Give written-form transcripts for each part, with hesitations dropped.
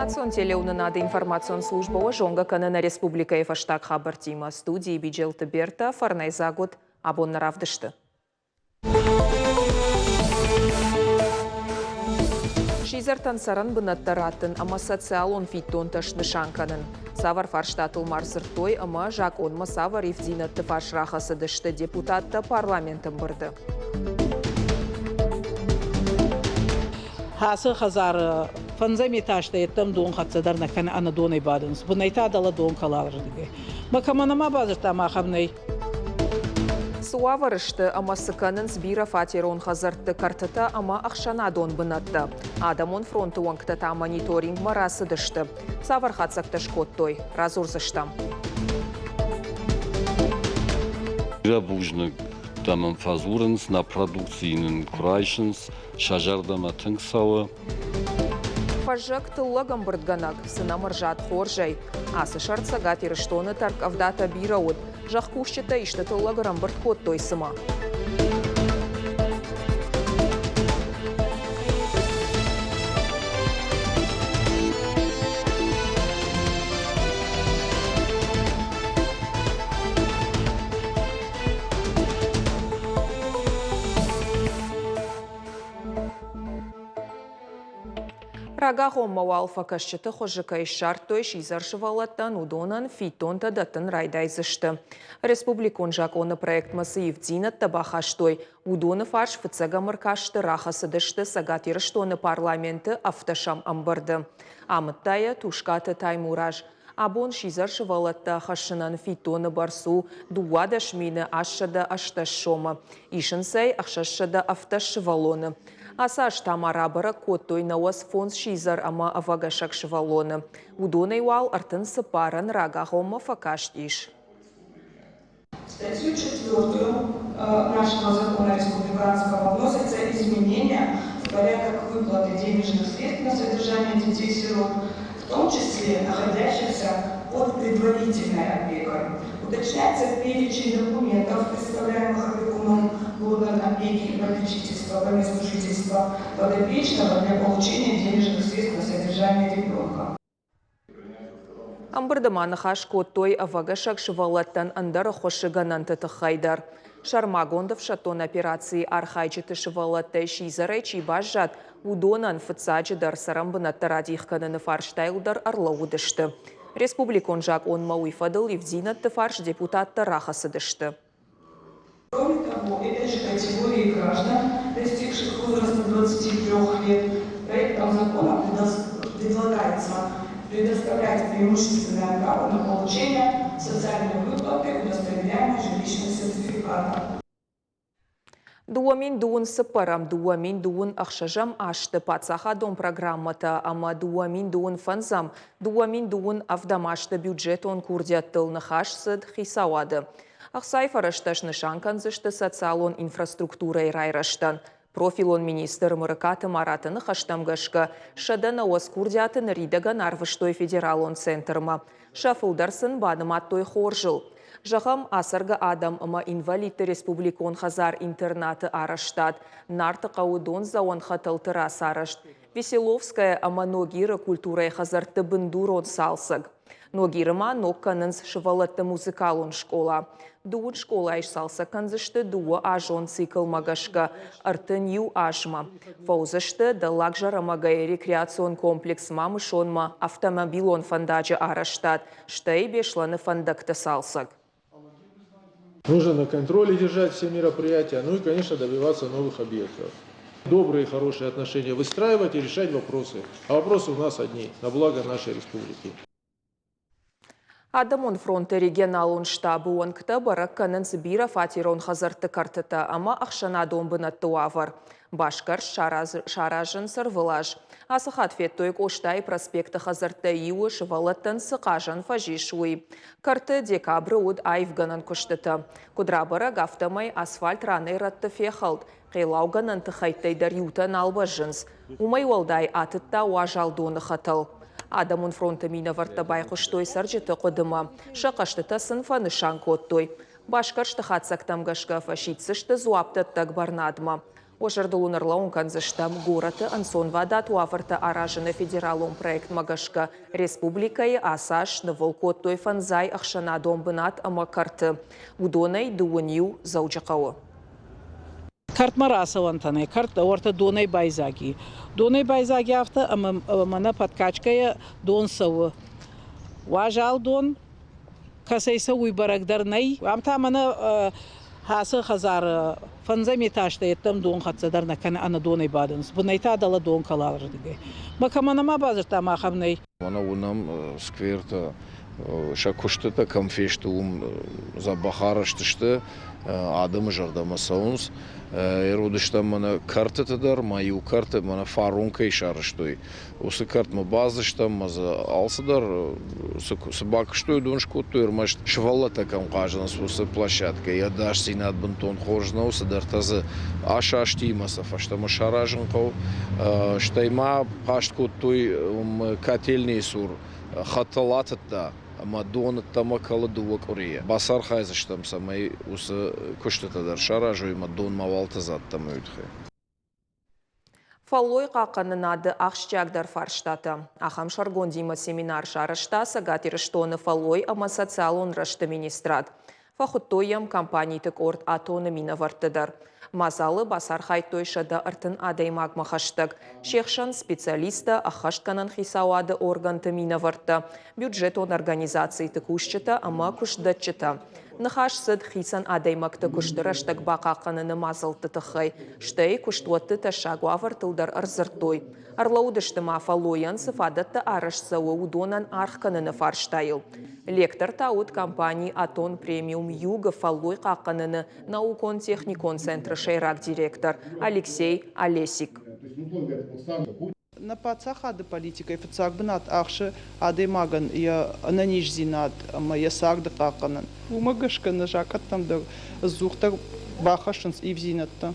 Ацион телеунынады информацион службова жонга канына республика ефаштак хабар тима студии биджелты берта фарнай за год абоннаравдышты. Шизартан саран бынаттаратын, ама социалон фиттон ташны шанканын. Савар фарштатыл марсыртой, ама жак онма савар ивдинатты фаршрахасы дышты депутатта парламентын бырды. Хасы хазар фанзами ташта еттем дон хатсадар накан ана дон ибадынс. Бунайта дала дон калалыр диге. Макаманама базырта махамнай. Суаварышты ама сыканын сбира фатерон хазартты картыта ама ақшана дон бынатты. Адамон фронты уанктата мониторинг марасы дышты. Савар хатсакты шкоттой, разурзыштам. Дамам фазуренс на продукцийным крайшенс, шажардама тыңсауы. Фажак тыллагам бұрдганак, сынамыр жат хоржай. Асы шартсагат еріштоны тарк авдата бирауд. Жақ кушчета ішті тыллагарам бұрд код тойсыма. Рагахом мауалфа кашчыты хожыка ишартой шизаршывалаттан удонан фитонта датын райдайзышты. Республикон жаконы проект масыев динатта бахаштой. Удоны фарш фыцагамыр кашты рахасыдышты сагат ерыштоны парламенты автошам амбырды. Амыттая тушкаты таймураж. Абон шизаршывалатта хашынан фитоны барсу дуадашмины ашшада ашташшома. Ишынсай ахшашшада автошывалоны. Асаш тамарабара коттой науас фонс шизар ама авагашак шывалоны. Удонай вал артын сыпаран рагахома факашт иш. Статью 4 нашего закона республиканского вносятся изменения в порядок выплаты денежных средств на содержание детей-сирот, в том числе находящихся под предварительной опекой. Уточняется перечень документов, представляемых опекуном органа опеки и попечительства по месту жительства подопечного для получения денежных средств на содержание ребенка. Амбырдаманы хаш коттой авагашак шывалаттан андары хошыганан тытықайдар. Шармагондов шатон операции архайчыты шывалаттай шизарай чибажат удонан фыцаджыдар сарамбынаттар адихкананы фарштайлдар арлауы дышты. Республикон жак он мауифадыл евдинатты фарш депутатта рахасы дышты. Кроме того, этой же категории граждан, достигших возраста 23 лет, проектом закона предлагается предоставлять преимущественное право на получение социальной выплаты, удостоверяемой жилищным сертификатом. Дуамин дуын сыпарам, дуамин дуын ақшажам ашты пацаха дом программата, ама дуамин дуын фанзам, дуамин дуын авдамашты бюджет он курдяттылны хашсыд хисауады. Ақсай фарашташны шанканзышты социалон инфраструктурай райраштан. Профилон министр Мырыкаты Маратыны хаштамгашка шадана оскурдятын ридаган арвыштой федералон центрма. Шафылдарсын бадыматтой хоржыл. Жағам асырғы адам ама инвалидті республикон хазар интернаты араштат. Нарты қауыдон зауан хатылтыра сарышт. Веселовская ама ногиры культурай хазарты бындурон салсыг. Ногирыма нокканынс шывалатты музыкалон школа. Дуын школа айш салса канзышты дуы ажон цикл магашка, артын ю ажма. Фаузышты да лакжарамагай рекреацион комплекс мамышонма автомобилон фандажы араштат, штай бешланы фандакты салсак. Нужно на контроле держать все мероприятия, ну и, конечно, добиваться новых объектов. Добрые, хорошие отношения выстраивать и решать вопросы. А вопросы у нас одни, на благо нашей республики. Адамон фронты регионалон штабы уанкта баракканын сбира фатирон хазарты картыта, ама ақшана домбынатты авар. Башкар шаражын сырвылаж. Асыхат феттойк Оштай проспекты хазарты иуы шывалаттан сықажан фажишуй. Карты декабры уд айвганан күштіті. Кудрабыра гафтамай асфальт раны ратты фехалд. Қейлауганан тыхайттайдар ютан албажынс. Умай уалдай атытта уажалдуны хатыл. Адамон фронты мина вартабай құштой саржеті қодыма. Шақаштыта сынфа нышан коттой. Башкар штыхатсак тамгашка фашитсышты зуаптыттак барнадма. Ошардулунарлаун канзыштам гораты ансон вада туафарта аражыны федералун проект магашка республикай асаш наволкот той фанзай ахшана домбынат амакарты. Удонай дуынью заучакауы. Карт мараса вантаны, карт орта донай байзаги. Донай байзаги авто, мана подкачкая дон савы. Важал дон, касайса уйбарагдарнай. Амта мана хасы хазар фанзами ташта еттам дон хатсадар накан ана донай бадынс. Бунайта дала дон калалар диге. Макаманама базырта махамнай. Мана унам скверта шакуштата камфештум за бахараштышты адым жардама саунс. Ерудышта мана картата дар, маю карта мана фарунка ишарыштой. Усы карт ма базышта маза алсадар, собакыштой доншкоттой ермаш швалата кам кажанас усы площадка. Я даш синат бунтон хоржна усы дар тазы аша аштимаса фашта ма шаражынкау. Штайма пашткоттой котельный сур хаталатата. Ама донатта макала дувак ория. Басар хайзаштам самай усы куштата дар шаражу има дон мавалта заттам өйтхе. Фаллой қаққанын ады Ақшчагдар фарштаты. Ахам шаргондима семинар шарышта сагатир штоны фаллой ама социалон рашты министрат. Фахуттойям компанийтік орт атоны мина вартыдар. Мазалы басар хайтой шада артын адаймаг махаштык. Шехшан специалиста ахаштканан хисауады органты мина варты. Бюджет он организации тыкушчыта ама кушдатчыта. Нахаш сыд хисан адаймакты куштыраштык бақаққаныны мазылты тыхай. Штай куштуатты ташагуа вартылдар арзыртой. Арлаудышты мафалоян сыфадатты арышсауы удонан архканыны фарштайыл. Лектор таут компании Атон премиум Юга фаллой қаққаныны наукон техникон центры шайрак директор Алексей Олесик. На пацах ады политика ифцаг бнат ахши ады маган я наниш зинат я сагды қаққанын. Умагашка на жакаттам да зухтар бахашынс ивзинатта.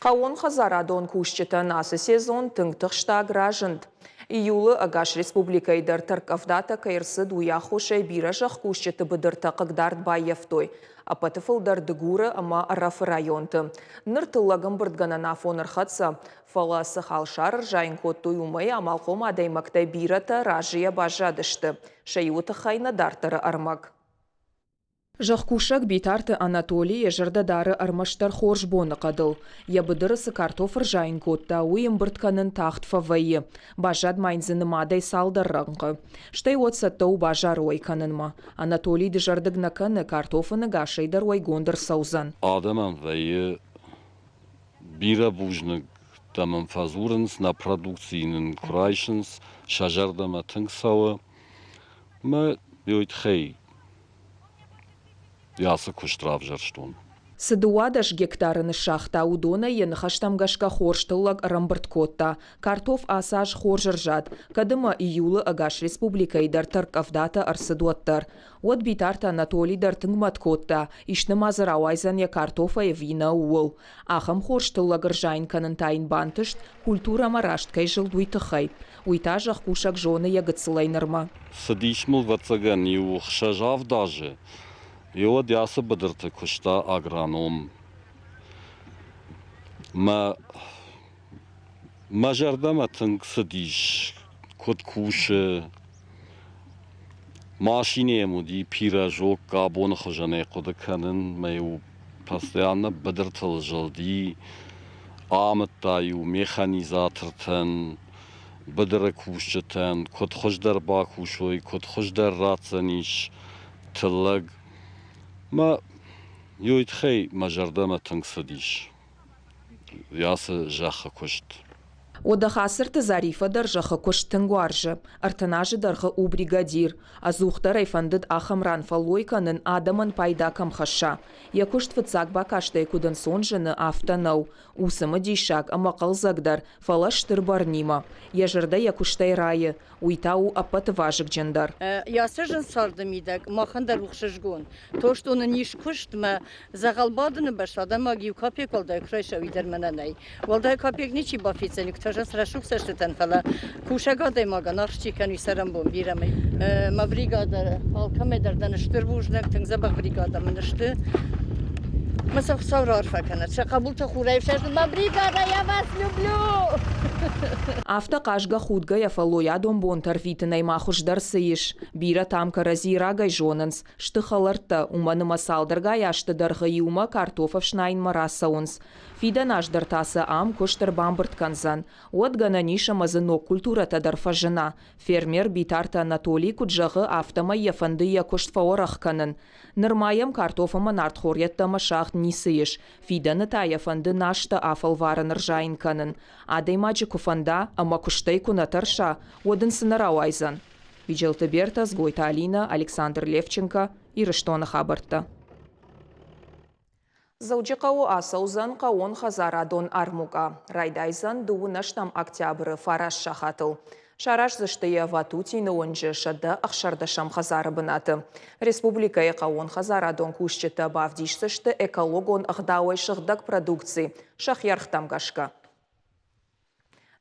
Қауын хазарадон кушчыта насы сезон тыңтықшта гражынд. Июлы Агаш Республикайдар Таркавдата кайырсы дуяхушай биражақ кушчыты бұдырта қығдард байевтой. Апатыфылдар дыгуры ама арафы районты. Ныртыллагын бұрдганана фоныр қатса, фаласы халшар жайын коттой умай амалқом адаймақтай бирата ражия бажадышты. Шайуты хайна дартары армак. Жақкушак битарты Анатолий ежырдадары армаштар хорж боны қадыл. Ябыдырысы картофыр жайын котта уйым бұртканын тахт фавайы. Бажад майнзыны мадай салдар раңқы. Штай отсаттау бажар ойканынма. Анатолий дыжардыгнаканы картофыны гашайдар ойгондыр саузан. Адаман вайы бира бужны дамын фазурынс на продукцийнын құрайшынс шажардама тыңсауы. Ма бейт хей. Ясы куштрав жарштон. Сыдуадаш гектарыны шахта удона енхаштамгашка хорштыллаг рамбырткотта. Картоф асаж хоржыржат. Кадыма июлы Агаш Республикайдар Таркавдата арсыдуаттар. От битарта Анатолий дар тыңматкотта. Ишны мазырауайзан я картофа вина уыл. Ахам хорштыллаг ржайн канын тайын бантышт культура марашткай жылдуйтыхай. Уйта жақкушак жоны ягыцылайнырма. Сыдишмыл вацаган ю хшажав даже. Йо дясы быдырты кушта агроном. Мажардама тыңксы диш, код куши, машине муди пиражок, габоны хожаны коды канын, маю постоянно быдыртыл жылди, амыттаю механизатыртын, быдыры кушчытын, код хождар ба кушой, код хождар рацаниш, тылыг, ما يويت خي مجردما تنكسديش ياسا جاخا كشت Ода хасырты Зарифа даржаха көштінгуаржы. Артанажы дарғы у бригадир. Азуқтар айфандыд ахамран фалойканын адамын пайда камхаша. Якушт фыцак бакаштай кудан сонжыны автанау. Усымы дейшак амақал загдар фалаштыр барнима. Ежырда якуштай райы. Уйтау аппаты важык джандар. Ясыжын сарды мидак, махандар ухшыжгон. То, что он ниш куштма, загалбадыны башада маги у капек олдай крайша видерменанай. Олдай капек ничи бафиценик, тажас рашук саштытан фала. Кушагадай мага, наршчикан висарамбом бирамай. Ма бригада, алкаме дардан штыр вужнак, тыңзабах бригада манышты. Мыса саурар факана. Шакабулта хурайфшаш. Мабригада, я вас люблю! Афта кашга худга я фалоя дом бонтар витинай махуш дарсыиш. Бира тамка разирагай жонанс. Штыхаларта уманы масалдарга яшты даргы юма картофов шнайн марасаунс. Фида наш дартаса ам коштар бамбарт канзан. От гана ниша мазынок культурата дарфажына. Фермер битарта Анатолий куджагы афтама яфанды я коштфаорах канын. Нырмаям картофама нартхорьятта машахт нисыиш. Фида ната яфанды нашта афалвара ныржайн канын. Адай маджи куфанда ама куштай кунатарша. Одын сынарау айзан. Виджелты Берта, Сгойта Алина, Александр Левченко и Рыштона Хабарта. Заучикау асаузан каон хазарадон армука. Райдайзан дуунаштам октябры фараш шахатыл. Шараш заштыя ватутин онжы шада ахшардашам хазары бынаты. Республика каон хазарадон кушчета бавдишсышты экологон ахдауай шыхдак продукции. Шахярхтам гашка.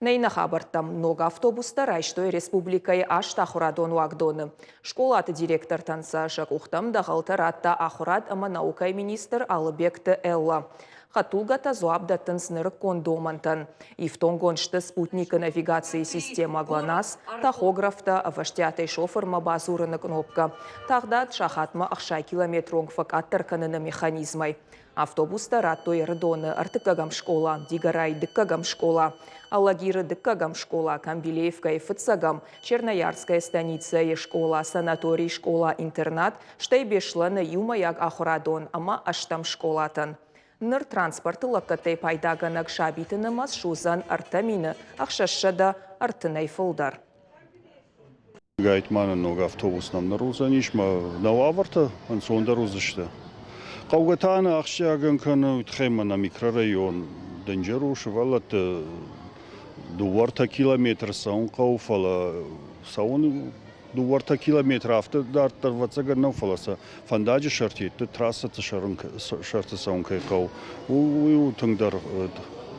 Нейна хабартам много автобуста райштой республикай ашта ахурадон вагдоны. Школаты директор танса шакухтам дағалтаратта ахурад ама наукай министр Алыбекті Элла. Хатулгата зуабдатын снырык кондомантан. Ифтонгоншты спутника навигации система ГЛОНАСС, тахографта аваштятай шофырма базурыны кнопка. Тағдат шахатма ақшай километронг факаттарканына механизмай. Автобуста раттой рдоны артыкагам школа, дигарай дыккагам школа, Алагиры дыккагам школа, Камбилеевка и Фыцагам, Черноярская станица и школа, санаторий школа, интернат, штайбешланы юмаяг ахурадон, ама аштам школатан. Ныр транспорты лаккатай пайдаганак шабитыны мас шузан артамины, ахшашшада артынай фылдар. Гайтмана много автобуснам нарузанишма нававарта, ансонда рузышта. Қауғатаны ақшағын күні үтхемана микрорайон дэнжеру шывалат дуварта километр саун қауфала саун дуварта километр авто дарттар вацаган фаласа фандаджи шартиетті трассаты шарты саун кайқау у тыңдар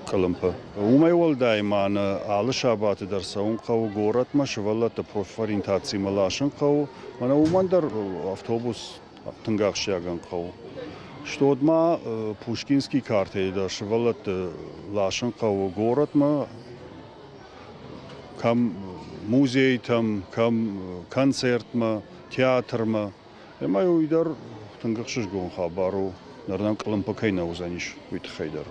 қалымпы. Умай олдайманы алы шабаты дар саун қау горатма шывалат профориентации малашын қау мана умандар автобус тыңғақ шағын қау. Что отма Пушкинский карте да швалат лашен кау город ма кам музей там кам концерт ма театр ма эмаю идар тыңгакшыш гон хабару нардан кылым покайна узаниш уйтхайдар.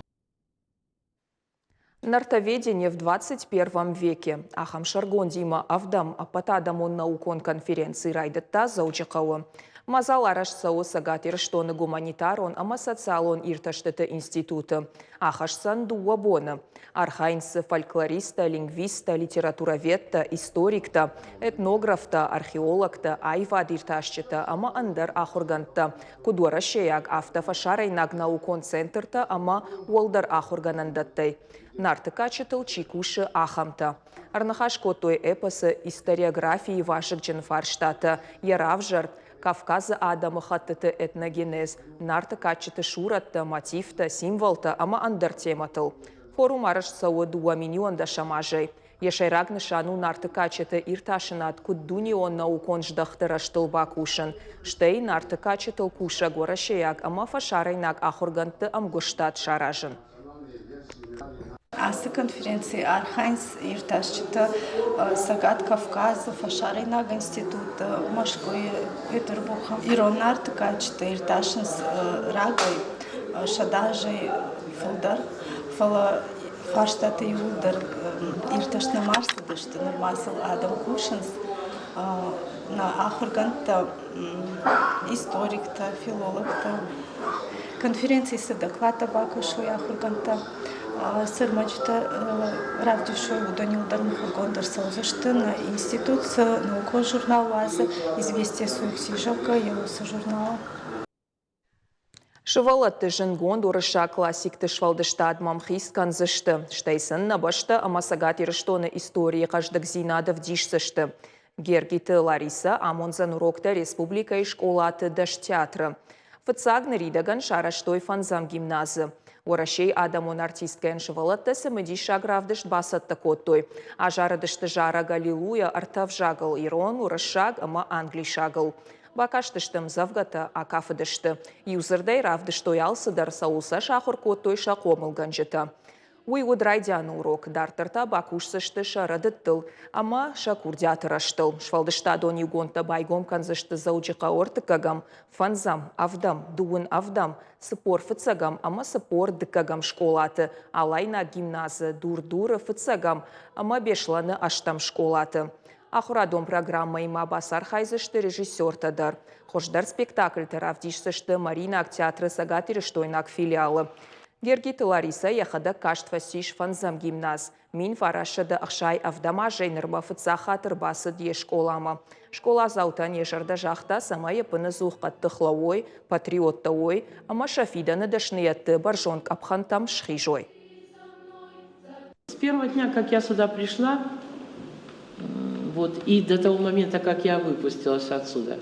Нартоведение в 21 веке. Ахам Шаргон Дима Авдам Апатадаму наукон конференции Райдетта заучикауы. Мазал арашсау сагат ирштоны гуманитарон, ама социалон ирташтыты институты. Ахашсан дуабоны. Архайнсы фольклориста, лингвиста, литературоведта, историкта, этнографта, археологта, айвад ирташчыта, ама андар ахурганта. Кудуара шеяг автофашарайнаг наукон центрта, ама уолдар ахурганандаттай. Нартыкачытыл чикушы ахамта. Арнахашко той эпосы историографии ваших Дженфарштата, Яравжарт, Кавказы адамы хаттыты этногенез, нартыкачыты шуратты, мотивта, символта, ама андар тематыл. Форум арышсауы 2 миллионда шамажай. Ешайраг нышану нартыкачыты ирташынат куддуни он наукон ждахтыра штылба кушын. Штей нартыкачытыл куша горашеяг, ама фашарайнак ахурганты амгуштат шаражын. Asta конференции Архайнс ирташчыта Сагат Кавказа Фашарайнаг институт Машкой Петербурга Иронар тыкачыта ирташынс рагой шадажей фылдар фала фаштаты юлдар ирташны марсыдышты нормасыл адам кушынс на ахурганта историкта, филологта конференции доклада бакашой ахурганта Сырмачта равдишой удони ударных гондер салзаштына институт науко журнал ваза известия своих сижавка елоса журнала. Шывалатты жынгон дурыша классикты швалдыштад мамхискан зышты. Штайсын набашта амасагат ирыштоны истории каждак зинадов дишсышты. Гергиты Лариса амонзан урокта республика и школаты даш театра. Фыцагны ридаган шараштой фанзам гимназы. Орашей адамон артисткаен шывалатты сымыди шагравдышт басатты коттой. А жарадышты жара галилуя артав жагыл. Ирон урашаг ама англи шагыл. Бакаштыштым завгата акафыдышты. Юзырдай равдыштой алсыдар саулса шахыр коттой шақомылганжыта. Уйуд райдяны урок дартырта бакушсышты шарадыттыл, ама шакурдятыраштыл. Швалдышта дон югонта байгом канзышты заучықа ортыкагам, фанзам, авдам, дуын авдам, сыпор фыцагам, ама сыпор дыкагам школаты, алайна гимназы, дур-дуры фыцагам, ама бешланы аштам школаты. Ахурадом программа има басар хайзышты режиссер-тадар. Хождар спектакль таравдишсышты Марина театры сагатырыштойнак филиалы. Гергит Лариса яхада каштвасиш фанзам гимназ. Мин фарашада ахшай авдама жайнырба фыцаха тырбасы дие школама. Школа заутан ешарда жахта сама япыны зухқаттықлауой, патриоттауой, ама шафиданы дашниятты баржонг абхантам шхижой. С первого дня, как я сюда пришла, и до того момента, как я выпустилась отсюда,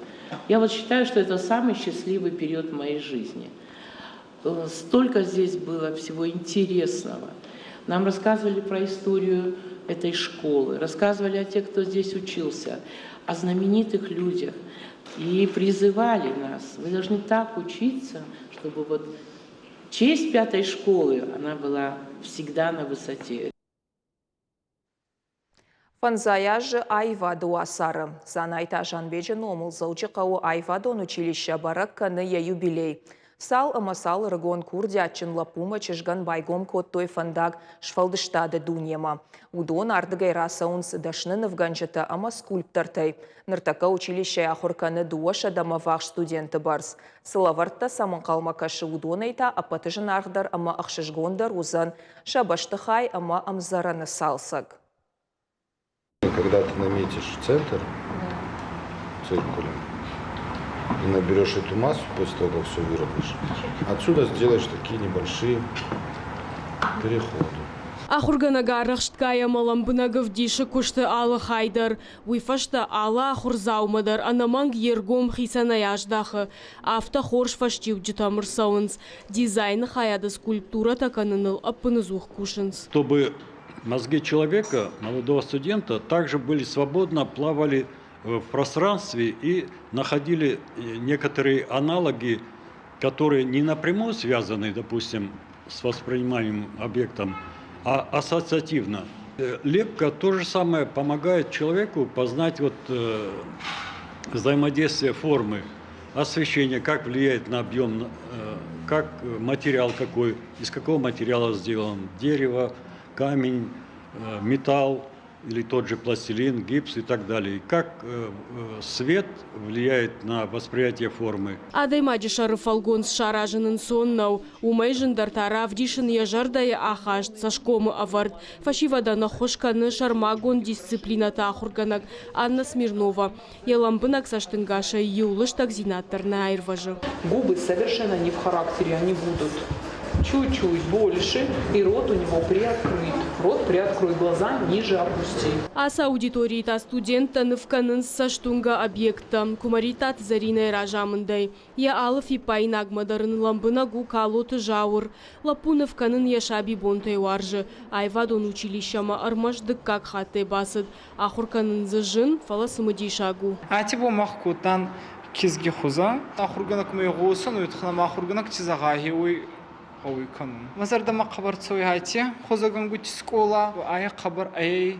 я считаю, что это самый счастливый период в моей жизни. Столько здесь было всего интересного. Нам рассказывали про историю этой школы, рассказывали о тех, кто здесь учился, о знаменитых людях. И призывали нас, вы должны так учиться, чтобы честь пятой школы, она была всегда на высоте. Фанзаяжы Айваду асары. Санайта Жанбеджин омыл заучықауы Айвадон училища баракканы юбилей. Сал амасал рыгон курдячын лапума чыжган байгом коттой фандаг шфалдыштады дуньяма. Удон ардыгай расаунс дашнын вганжыта ама скульптортай. Ныртака училище ахурканы дуаша дамавах студенты барс. Сылавартта самын қалмакашы удонайта апатыжын аргдар ама ахшыжгондар узан шабаштыхай ама амзараны салсак. Когда ты наметишь центр циркулем, и наберешь эту массу после того, как все выровняешь, отсюда сделаешь такие небольшие переходы. Ахурганага рахшткая маламбынагов диши кушты алы хайдар, уйфашта ала ахурзаумадар, анаманг ергом хисанаяждахы, авто хорш фаштив джитамыр сауынс, дизайн хаяда скульптура таканыныл аппынызух кушынс. Чтобы мозги человека, молодого студента, также были свободно, плавали в пространстве и находили некоторые аналоги, которые не напрямую связаны, допустим, с воспринимаемым объектом, а ассоциативно. Лепка то же самое помогает человеку познать взаимодействие формы, освещение, как влияет на объем, как материал какой, из какого материала сделан, дерево, камень, металл или тот же пластилин, гипс и так далее. И как свет влияет на восприятие формы. Адаймаджи шарыфалгон с шаражынын соннау, умайжындар тарав дишын яжардая ахашт сашкомы авард. Фашивадана хошканы шармагон дисциплината ахурганак Анна Смирнова. Еламбынак саштынгаша юлыш такзинатторна айрважы. Губы совершенно не в характере, они будут чуть-чуть больше, и рот у него приоткрыт. Рот приоткрой, глаза ниже опусти. Ас аудиториита студента нывканын саштунга объекта. Кумаритат заринай ражамындай. Я алыф и пайнагмадарын ламбынагу калоты жаур. Лапунывканын яшаби бонтай варжы. Айвадон училищама армаждык как хатты басыд. Ахурканын зажын фаласымыди шагу. Атибо махкутан кизги хуза. Ахурганак мейгосан уйтхнам ахурганак чизагахи уй. Мазарда мақабар цой хати, хозаган гути скола, ая қабар ай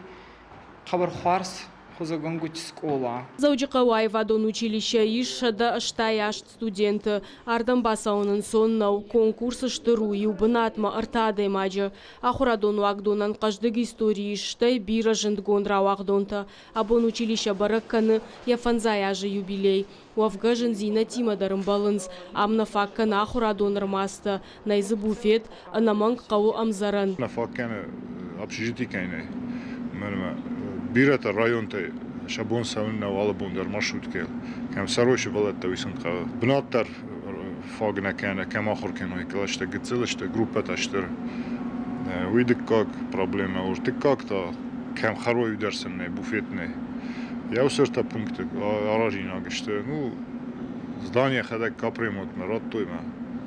қабар хварс, хозаган гути скола. Заучықа Айвадон училище ишшада аштаяшт студенты, ардам басаунын соннау, конкурсы штыру юбынатма артадай маджы, ахурадон вагдонан каждыг истории штай бира жындгондра вагдонта, абон училище баракканы яфанзаяжы юбилей. Уавгажын зина тимадарым балынс, амна факка нахурадон рмаста, найзы буфет, анаманг қау амзаран. На факканы общежитий кайнай, бирата районтай шабон савынна валабондар маршрутке, кем саройши балатта висынқа. Бынаттар фагна кайна, кем ахур кайна, калашта гыцылышта, группа таштыр. Уйдык как проблема, уж ты как-то, кем харой ударсынный, буфетный. Я усерта пункты аражина гышты. Здание хадак капремонт, рад тойма.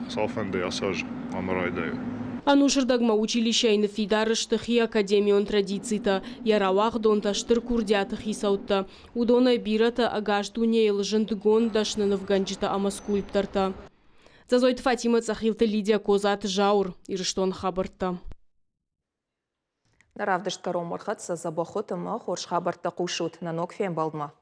Салфанды асаж амрайдаю. Анушырдагма училищайны фидарыштыхи академион традицийта, яравах донта штыр курдятыхи саутта. Удона бирата агаштуне илжындгон дашнынов ганджита амаскульптарта. Зазойт Фатима Цахилта Лидия Козат Жаур, ирштон хабарта. Наравдышт каром орхатса забахотыма хорш хабарта кушут на ног фен балдма.